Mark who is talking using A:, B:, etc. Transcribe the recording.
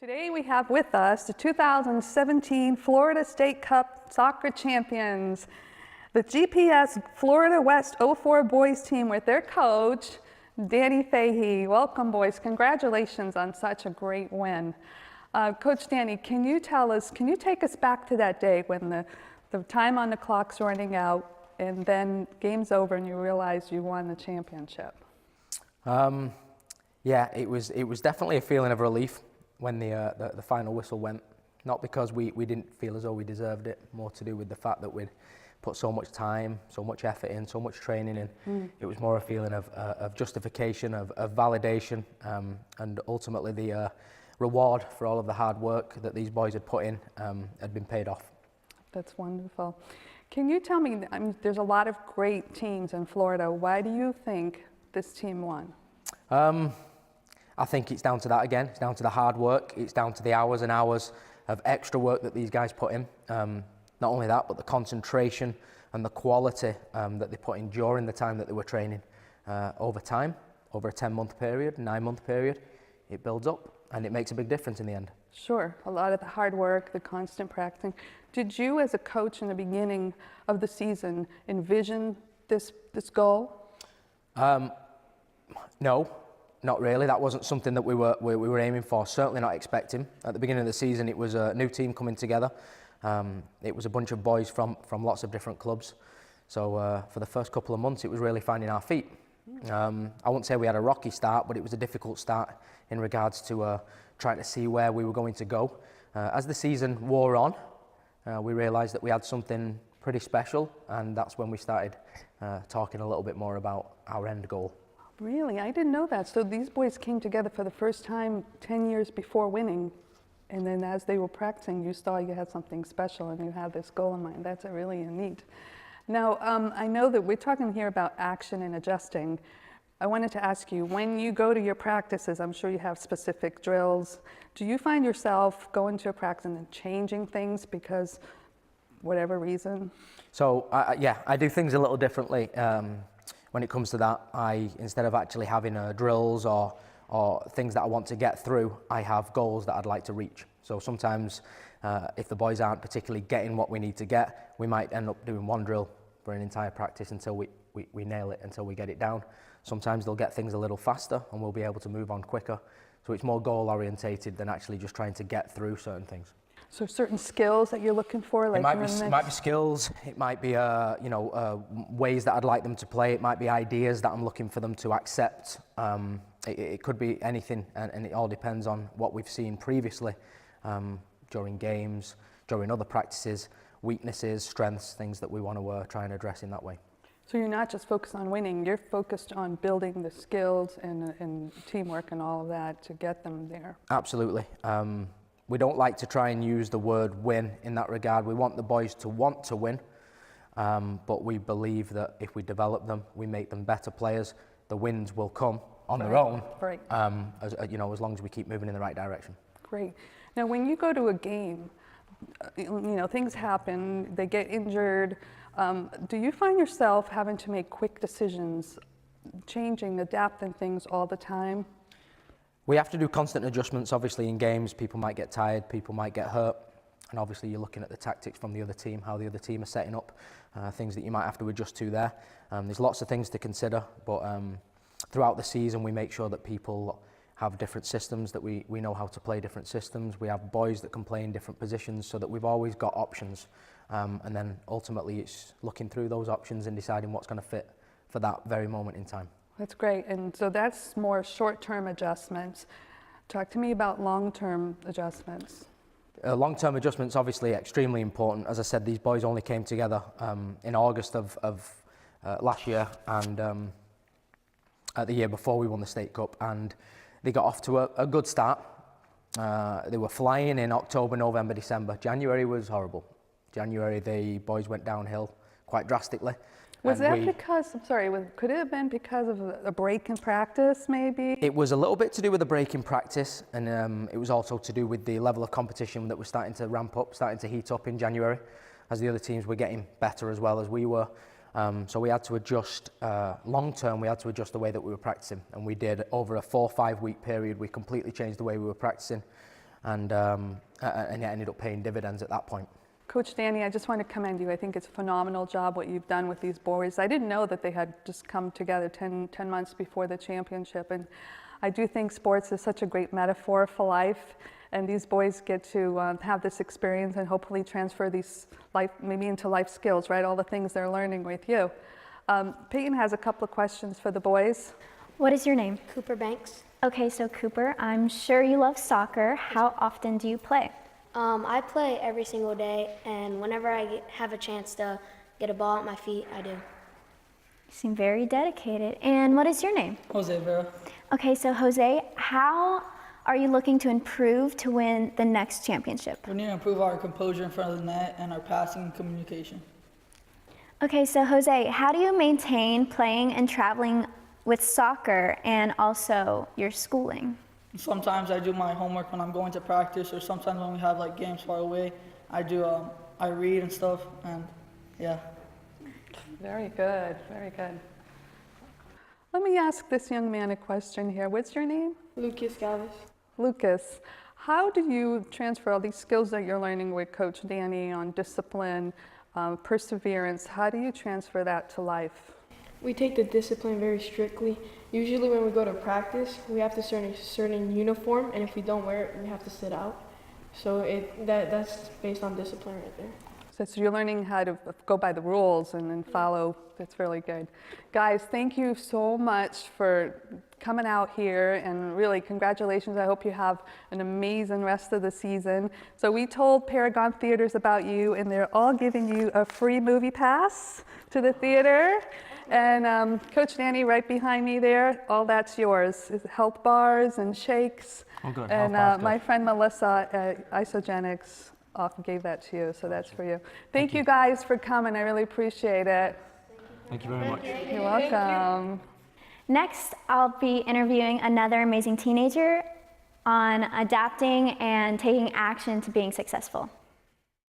A: Today we have with us the 2017 Florida State Cup soccer champions, the GPS Florida West 04 boys team with their coach, Danny Fahey. Welcome, boys. Congratulations on such a great win. Coach Danny, can you take us back to that day when the time on the clock's running out and then game's over and you realize you won the championship?
B: Yeah, it was definitely a feeling of relief when the final whistle went. Not because we didn't feel as though we deserved it, more to do with the fact that we'd put so much time, so much effort in, so much training in. It was more a feeling of justification, of validation, and ultimately the reward for all of the hard work that these boys had put in had been paid off.
A: That's wonderful. Can you tell me, I mean, there's a lot of great teams in Florida. Why do you think this team won?
B: I think it's down to that again. It's down to the hard work. It's down to the hours and hours of extra work that these guys put in. Not only that, but the concentration and the quality that they put in during the time that they were training. Over time, over a 10-month period, 9-month period, it builds up and it makes a big difference in the end. Sure,
A: a lot of the hard work, the constant practicing. Did you as a coach in the beginning of the season envision this goal? No. Not really. That wasn't something that we were aiming for. Certainly not expecting. At the beginning of the season, it was a new team coming together. It was a bunch of boys from lots of different clubs. So for the first couple of months, it was really finding our feet. I wouldn't say we had a rocky start, but it was a difficult start in regards to trying to see where we were going to go. As the season wore on, we realised that we had something pretty special, and that's when we started talking a little bit more about our end goal. Really? I didn't know that. So these boys came together for the first time 10 years before winning, and then as they were practicing, you saw you had something special and you had this goal in mind. That's really neat. Now, I know that we're talking here about action and adjusting. I wanted to ask you, when you go to your practices, I'm sure you have specific drills. Do you find yourself going to a practice and then changing things because whatever reason?
B: So, yeah, I do things a little differently. When it comes to that, instead of actually having drills or things that I want to get through, I have goals that I'd like to reach. So sometimes if the boys aren't particularly getting what we need to get, we might end up doing one drill for an entire practice until we nail it, until we get it down. Sometimes they'll get things a little faster and we'll be able to move on quicker. So it's more goal orientated than actually just trying to get through certain things.
A: So certain skills that you're looking for, like
B: it might be skills. It might be ways that I'd like them to play. It might be ideas that I'm looking for them to accept. It could be anything, and it all depends on what we've seen previously during games, during other practices, weaknesses, strengths, things that we want to try and address in that way.
A: So you're not just focused on winning. You're focused on building the skills and teamwork and all of that to get them there.
B: Absolutely. We don't like to try and use the word win in that regard. We want the boys to want to win, but we believe that if we develop them, we make them better players, the wins will come on their own,
A: right.
B: as long as we keep moving in the right direction.
A: Great. Now, when you go to a game, things happen, they get injured. Do you find yourself having to make quick decisions, changing, adapting things all the time?
B: We have to do constant adjustments. Obviously in games, people might get tired, people might get hurt, and obviously you're looking at the tactics from the other team, how the other team are setting up, things that you might have to adjust to there. There's lots of things to consider, but throughout the season we make sure that people have different systems, that we know how to play different systems. We have boys that can play in different positions so that we've always got options, and then ultimately it's looking through those options and deciding what's going to fit for that very moment in time.
A: That's great. And so that's more short-term adjustments. Talk to me about long-term adjustments.
B: Long-term adjustments obviously extremely important. As I said, these boys only came together in August of last year and the year before we won the State Cup, and they got off to a good start. They were flying in October, November, December. January was horrible. January the boys went downhill quite drastically.
A: Was that because, I'm sorry, could it have been because of a break in practice maybe?
B: It was a little bit to do with the break in practice, and it was also to do with the level of competition that was starting to ramp up, starting to heat up in January, as the other teams were getting better as well as we were. So we had to adjust, long term, we had to adjust the way that we were practicing, and we did over a 4 or 5 week period. We completely changed the way we were practicing. and it ended up paying dividends at that point.
C: Coach Danny, I just want to commend you. I think it's a phenomenal job what you've done with these boys. I didn't know that they had just come together 10 months before the championship, and I do think sports is such a great metaphor for life, and these boys get to have this experience and hopefully transfer these maybe into life skills, right? All the things they're learning with you. Peyton has a couple of questions for the boys.
D: What is your name?
E: Cooper Banks.
D: Okay, so Cooper, I'm sure you love soccer. How often do you play?
E: I play every single day, and whenever I have a chance to get a ball at my feet, I do.
D: You seem very dedicated. And what is your name?
F: Jose Vera.
D: Okay, so Jose, how are you looking to improve to win the next championship?
F: We need to improve our composure in front of the net and our passing and communication.
D: Okay, so Jose, how do you maintain playing and traveling with soccer and also your schooling?
F: Sometimes I do my homework when I'm going to practice, or sometimes when we have like games far away, I read and stuff, and yeah.
C: Very good, very good. Let me ask this young man a question here. What's your name?
G: Lucas Galvis.
C: Lucas, how do you transfer all these skills that you're learning with Coach Danny on discipline, perseverance? How do you transfer that to life?
G: We take the discipline very strictly. Usually when we go to practice, we have to wear a certain uniform, and if we don't wear it, we have to sit out. So that's based on discipline right there.
C: So you're learning how to go by the rules and then follow. That's really good. Guys, thank you so much for coming out here, and really congratulations. I hope you have an amazing rest of the season. So we told Paragon Theaters about you, and they're all giving you a free movie pass to the theater. And Coach Danny, right behind me there, all that's yours. It's health bars and shakes.
B: Oh, good.
C: And
B: Health bars,
C: my
B: good.
C: friend Melissa at Isogenics gave that to you, so that's for you. Thank you guys for coming. I really appreciate it.
B: Thank you very much.
C: You're welcome.
D: Next, I'll be interviewing another amazing teenager on adapting and taking action to being successful.